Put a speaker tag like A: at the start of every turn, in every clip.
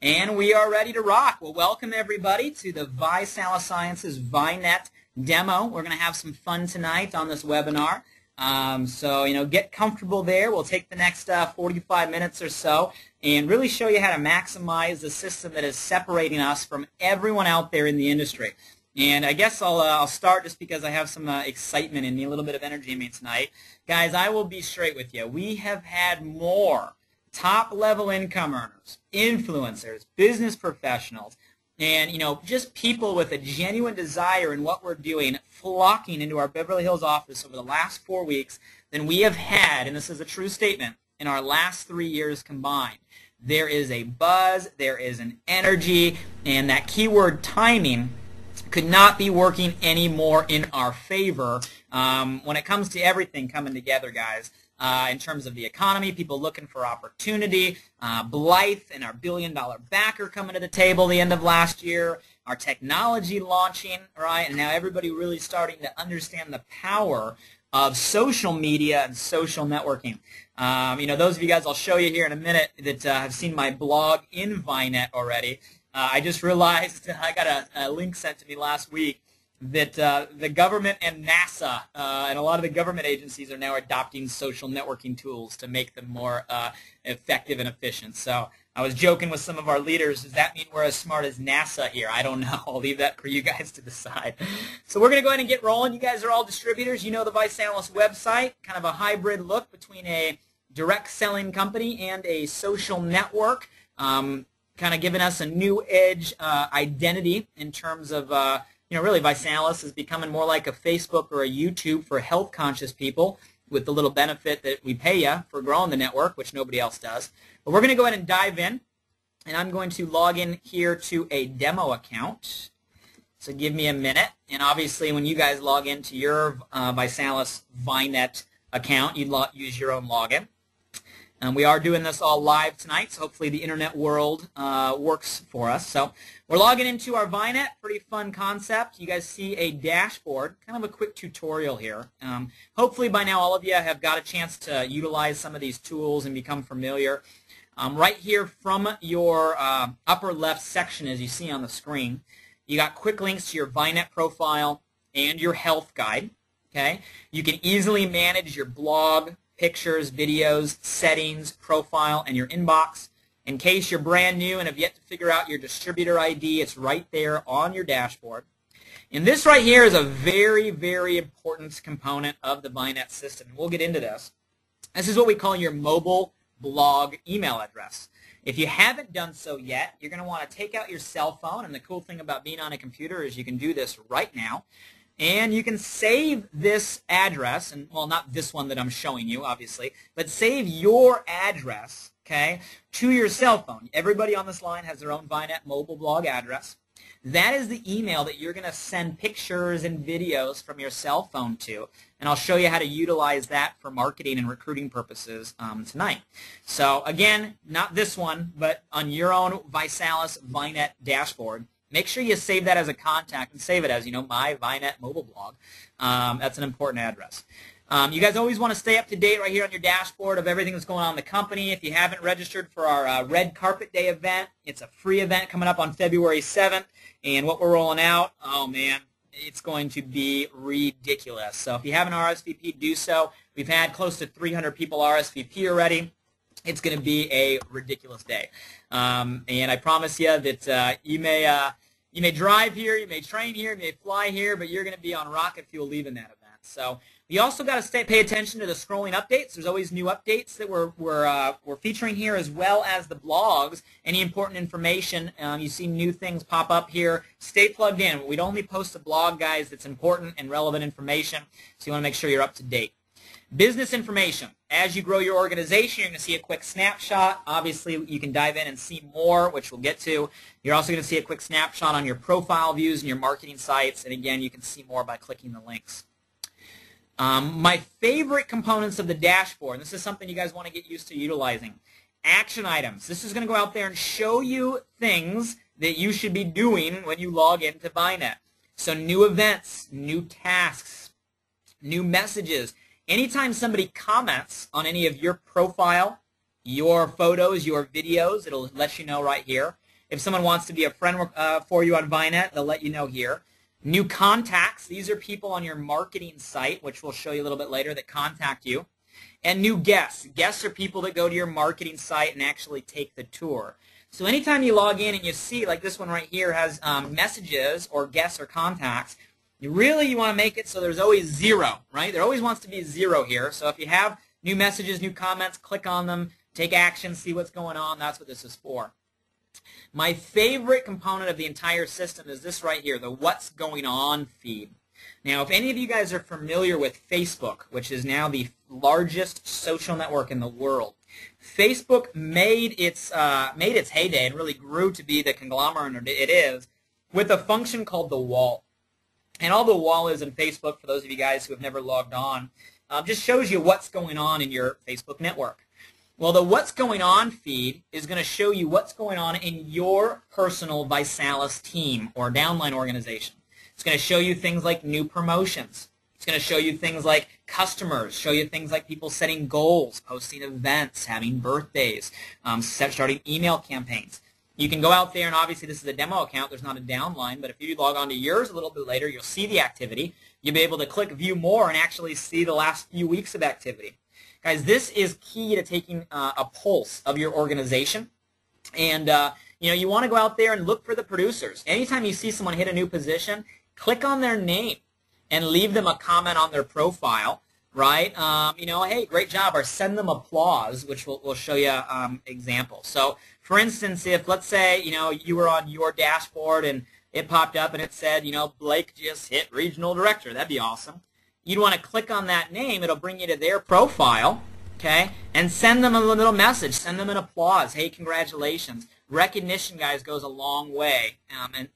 A: And we are ready to rock. Well, welcome everybody to the ViSala Sciences ViNet demo. We're going to have some fun tonight on this webinar. So, get comfortable there. We'll take the next 45 minutes or so and really show you how to maximize the system that is separating us from everyone out there in the industry. And I guess I'll start just because I have some excitement in me, a little bit of energy in me tonight. Guys, I will be straight with you. We have had more top-level income earners, influencers, business professionals, and just people with a genuine desire in what we're doing flocking into our Beverly Hills office over the last 4 weeks than we have had, and this is a true statement, in our last 3 years combined. There is a buzz, there is an energy, and that keyword timing could not be working any more in our favor when it comes to everything coming together, guys. In terms of the economy, people looking for opportunity, Blythe and our billion-dollar backer coming to the table the end of last year, our technology launching, right, and now everybody really starting to understand the power of social media and social networking. Those of you guys I'll show you here in a minute that have seen my blog in ViNet already. I just realized I got a link sent to me last week that the government and NASA and a lot of the government agencies are now adopting social networking tools to make them more effective and efficient. So I was joking with some of our leaders, does that mean we're as smart as NASA here? I don't know. I'll leave that for you guys to decide. So we're going to go ahead and get rolling. You guys are all distributors. You know the ViSala website, kind of a hybrid look between a direct selling company and a social network, kind of giving us a new edge identity in terms of really ViSala is becoming more like a Facebook or a YouTube for health-conscious people with the little benefit that we pay you for growing the network, which nobody else does. But we're going to go ahead and dive in, and I'm going to log in here to a demo account. So give me a minute, and obviously when you guys log into your ViSala ViNet account, you use your own login. We are doing this all live tonight, so hopefully the internet world works for us. So we're logging into our ViNet, pretty fun concept. You guys see a dashboard, kind of a quick tutorial here. Hopefully by now all of you have got a chance to utilize some of these tools and become familiar. Right here from your upper left section, as you see on the screen, you got quick links to your ViNet profile and your health guide. Okay, you can easily manage your blog, pictures, videos, settings, profile, and your inbox. In case you're brand new and have yet to figure out your distributor ID, it's right there on your dashboard. And this right here is a very, very important component of the ViNet system. We'll get into this. This is what we call your mobile blog email address. If you haven't done so yet, you're going to want to take out your cell phone, and the cool thing about being on a computer is you can do this right now. And you can save this address, and well, not this one that I'm showing you, obviously, but save your address, okay, to your cell phone. Everybody on this line has their own ViNet mobile blog address. That is the email that you're going to send pictures and videos from your cell phone to, and I'll show you how to utilize that for marketing and recruiting purposes tonight. So again, not this one, but on your own ViSala ViNet dashboard. Make sure you save that as a contact and save it as, my ViNet mobile blog. That's an important address. You guys always want to stay up to date right here on your dashboard of everything that's going on in the company. If you haven't registered for our Red Carpet Day event, it's a free event coming up on February 7th. And what we're rolling out, oh man, it's going to be ridiculous. So if you haven't RSVP'd, do so. We've had close to 300 people RSVP already. It's going to be a ridiculous day. And I promise you that you may drive here, you may train here, you may fly here, but you're going to be on rocket fuel leaving that event. So you also got to pay attention to the scrolling updates. There's always new updates that we're featuring here, as well as the blogs. Any important information, you see new things pop up here. Stay plugged in. We'd only post a blog, guys, that's important and relevant information, so you want to make sure you're up to date. Business information. As you grow your organization, you're going to see a quick snapshot. Obviously, you can dive in and see more, which we'll get to. You're also going to see a quick snapshot on your profile views and your marketing sites. And again, you can see more by clicking the links. My favorite components of the dashboard, and this is something you guys want to get used to utilizing, action items. This is going to go out there and show you things that you should be doing when you log into ViNet. So new events, new tasks, new messages. Anytime somebody comments on any of your profile, your photos, your videos, it'll let you know right here. If someone wants to be a friend for you on ViNet, they'll let you know here. New contacts, these are people on your marketing site, which we'll show you a little bit later, that contact you. And new guests. Guests are people that go to your marketing site and actually take the tour. So anytime you log in and you see, like this one right here has messages or guests or contacts, you want to make it so there's always 0, right? There always wants to be 0 here. So if you have new messages, new comments, click on them, take action, see what's going on. That's what this is for. My favorite component of the entire system is this right here, the What's Going On feed. Now, if any of you guys are familiar with Facebook, which is now the largest social network in the world, Facebook made its heyday and really grew to be the conglomerate it is with a function called the wall. And all the wall is in Facebook, for those of you guys who have never logged on, just shows you what's going on in your Facebook network. Well, the What's Going On feed is going to show you what's going on in your personal ViSalus team or downline organization. It's going to show you things like new promotions. It's going to show you things like customers, show you things like people setting goals, posting events, having birthdays, starting email campaigns. You can go out there, and obviously this is a demo account. There's not a downline, but if you log on to yours a little bit later, you'll see the activity. You'll be able to click View More and actually see the last few weeks of activity. Guys, this is key to taking a pulse of your organization. And you want to go out there and look for the producers. Anytime you see someone hit a new position, click on their name and leave them a comment on their profile, right? Hey, great job, or send them applause, which we'll show you examples. So, for instance, if let's say you were on your dashboard and it popped up and it said, Blake just hit regional director, that'd be awesome. You'd want to click on that name. It'll bring you to their profile, okay, and send them a little message. Send them an applause. Hey, congratulations. Recognition, guys, goes a long way,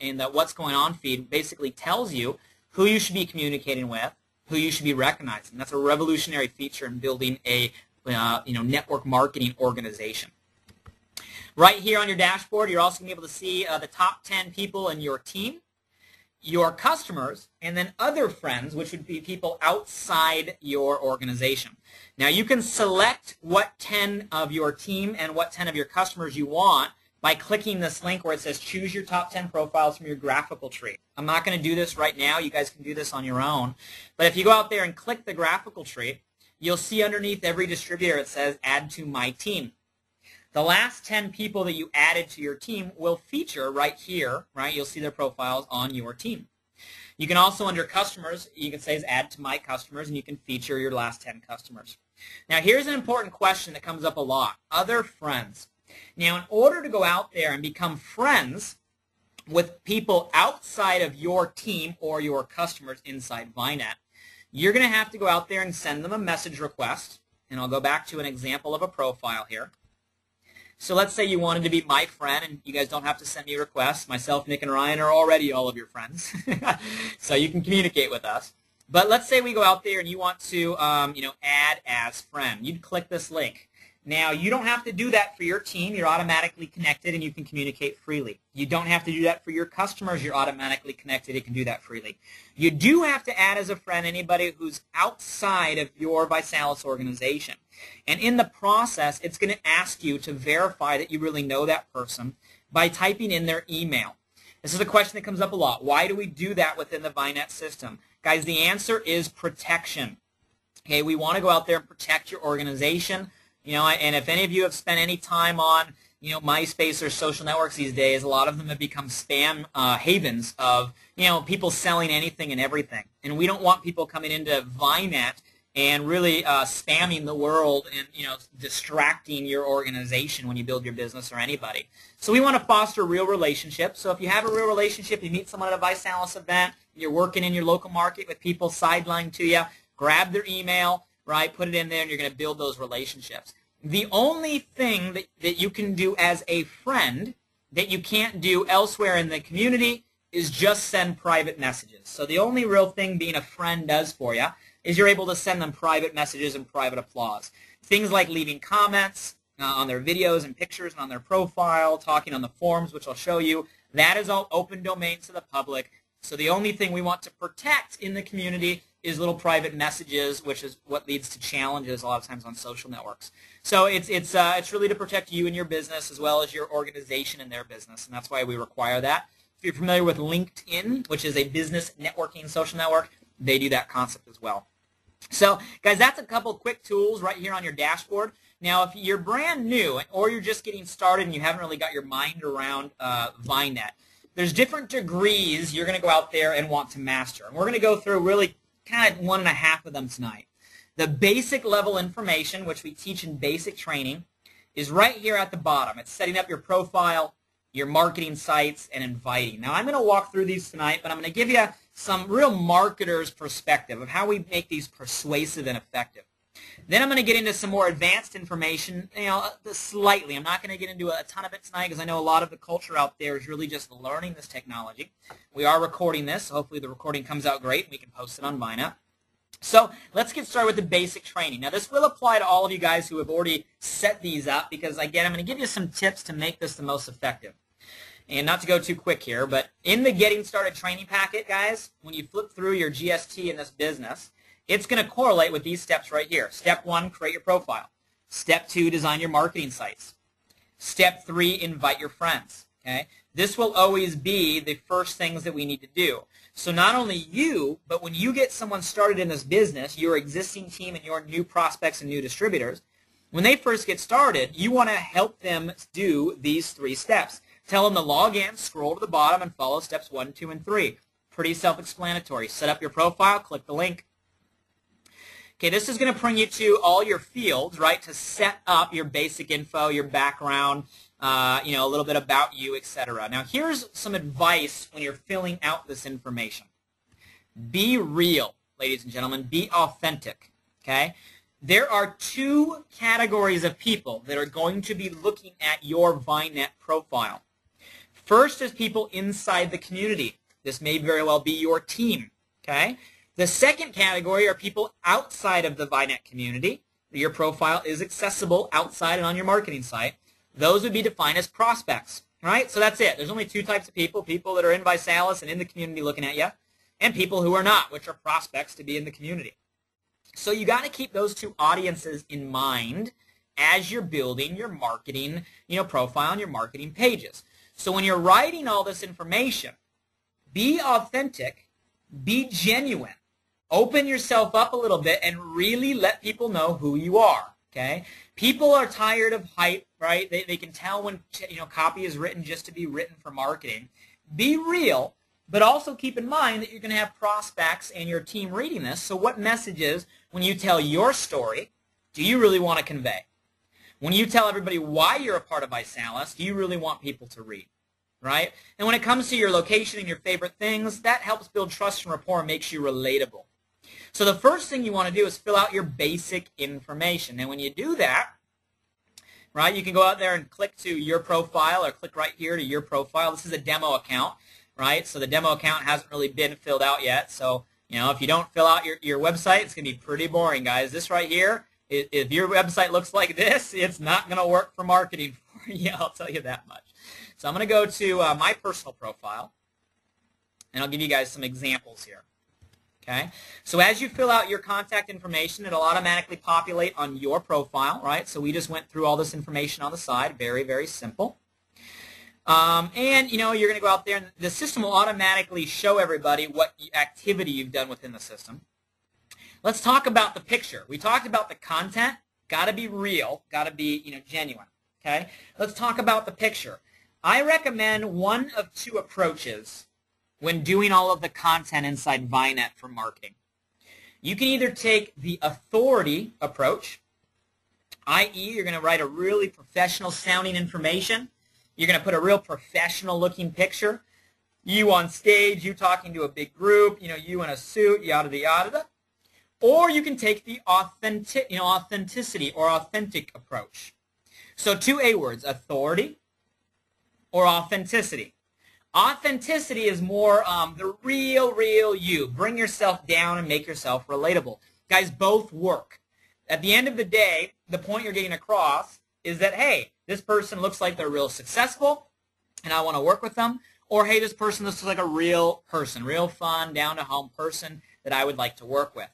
A: and the What's Going On feed basically tells you who you should be communicating with, who you should be recognizing. That's a revolutionary feature in building a network marketing organization. Right here on your dashboard, you're also going to be able to see the top 10 people in your team, your customers, and then other friends, which would be people outside your organization. Now, you can select what 10 of your team and what 10 of your customers you want by clicking this link where it says choose your top 10 profiles from your graphical tree. I'm not going to do this right now. You guys can do this on your own. But if you go out there and click the graphical tree, you'll see underneath every distributor it says add to my team. The last 10 people that you added to your team will feature right here, right? You'll see their profiles on your team. You can also, under customers, you can say add to my customers, and you can feature your last 10 customers. Now, here's an important question that comes up a lot. Other friends. Now, in order to go out there and become friends with people outside of your team or your customers inside ViNet, you're going to have to go out there and send them a message request. And I'll go back to an example of a profile here. So let's say you wanted to be my friend, and you guys don't have to send me requests. Myself, Nick, and Ryan are already all of your friends. So you can communicate with us. But let's say we go out there and you want to add as friend. You'd click this link. Now, you don't have to do that for your team. You're automatically connected, and you can communicate freely. You don't have to do that for your customers. You're automatically connected. You can do that freely. You do have to add as a friend anybody who's outside of your ViSalus organization. And in the process, it's going to ask you to verify that you really know that person by typing in their email. This is a question that comes up a lot. Why do we do that within the ViNet system? Guys, the answer is protection. Okay, we want to go out there and protect your organization. And if any of you have spent any time on, MySpace or social networks these days, a lot of them have become spam havens of, people selling anything and everything. And we don't want people coming into ViNet and really spamming the world and, distracting your organization when you build your business or anybody. So we want to foster real relationships. So if you have a real relationship, you meet someone at a ViSalus event, you're working in your local market with people sidelined to you, grab their email, right? Put it in there, and you're going to build those relationships. The only thing that you can do as a friend that you can't do elsewhere in the community is just send private messages. So the only real thing being a friend does for you is you're able to send them private messages and private applause. Things like leaving comments on their videos and pictures and on their profile, talking on the forums, which I'll show you, that is all open domain to the public. So the only thing we want to protect in the community is little private messages, which is what leads to challenges a lot of times on social networks. So it's really to protect you and your business as well as your organization and their business, and that's why we require that. If you're familiar with LinkedIn, which is a business networking social network, they do that concept as well. So, guys, that's a couple quick tools right here on your dashboard. Now, if you're brand new or you're just getting started and you haven't really got your mind around VineNet, there's different degrees you're going to go out there and want to master. And we're going to go through really kind of 1.5 of them tonight. The basic level information, which we teach in basic training, is right here at the bottom. It's setting up your profile, your marketing sites, and inviting. Now, I'm going to walk through these tonight, but I'm going to give you some real marketer's perspective of how we make these persuasive and effective. Then I'm going to get into some more advanced information, slightly. I'm not going to get into a ton of it tonight because I know a lot of the culture out there is really just learning this technology. We are recording this, so hopefully the recording comes out great and we can post it on VineNet. So let's get started with the basic training. Now, this will apply to all of you guys who have already set these up because, again, I'm going to give you some tips to make this the most effective. And not to go too quick here, but in the Getting Started training packet, guys, when you flip through your GST in this business, it's going to correlate with these steps right here. Step 1, create your profile. Step 2, design your marketing sites. Step 3, invite your friends. Okay? This will always be the first things that we need to do. So not only you, but when you get someone started in this business, your existing team and your new prospects and new distributors, when they first get started, you want to help them do these 3 steps. Tell them to log in, scroll to the bottom, and follow steps 1, 2, and 3. Pretty self-explanatory. Set up your profile, click the link. Okay, this is going to bring you to all your fields, right, to set up your basic info, your background, a little bit about you, etc. Now, here's some advice when you're filling out this information. Be real, ladies and gentlemen. Be authentic, okay? There are 2 categories of people that are going to be looking at your VineNet profile. First is people inside the community. This may very well be your team, okay? The second category are people outside of the VineNet community. Your profile is accessible outside and on your marketing site. Those would be defined as prospects, right? So that's it. There's only 2 types of people that are in ViSalus and in the community looking at you, and people who are not, which are prospects to be in the community. So you got to keep those 2 audiences in mind as you're building your marketing, profile and your marketing pages. So when you're writing all this information, be authentic, be genuine. Open yourself up a little bit and really let people know who you are, okay? People are tired of hype, right? They can tell when, copy is written just to be written for marketing. Be real, but also keep in mind that you're going to have prospects and your team reading this. So what messages, when you tell your story, do you really want to convey? When you tell everybody why you're a part of ViSalus, do you really want people to read, right? And when it comes to your location and your favorite things, that helps build trust and rapport and makes you relatable. So the first thing you want to do is fill out your basic information. And when you do that, right, you can go out there and click to your profile or click right here to your profile. This is a demo account, right? So the demo account hasn't really been filled out yet. So, if you don't fill out your website, it's going to be pretty boring, guys. This right here, if your website looks like this, it's not going to work for marketing for you. I'll tell you that much. So I'm going to go to my personal profile, and I'll give you guys some examples here. Okay, so as you fill out your contact information, it'll automatically populate on your profile, right? So we just went through all this information on the side, very, very simple. And, you're going to go out there, and the system will automatically show everybody what activity you've done within the system. Let's talk about the picture. We talked about the content. Got to be real. Got to be, genuine. Okay, let's talk about the picture. I recommend one of 2 approaches when doing all of the content inside VineNet for marketing. You can either take the authority approach, i.e. you're going to write a really professional sounding information. You're going to put a real professional looking picture. You on stage, you talking to a big group, you in a suit, yada, yada. Or you can take the authenticity or authentic approach. So 2 A words, authority or authenticity. Authenticity is more the real you. Bring yourself down and make yourself relatable. Guys, both work. At the end of the day, the point you're getting across is that, hey, this person looks like they're real successful, and I want to work with them. Or, hey, this person looks like a real person, real fun, down-to-home person. that I would like to work with.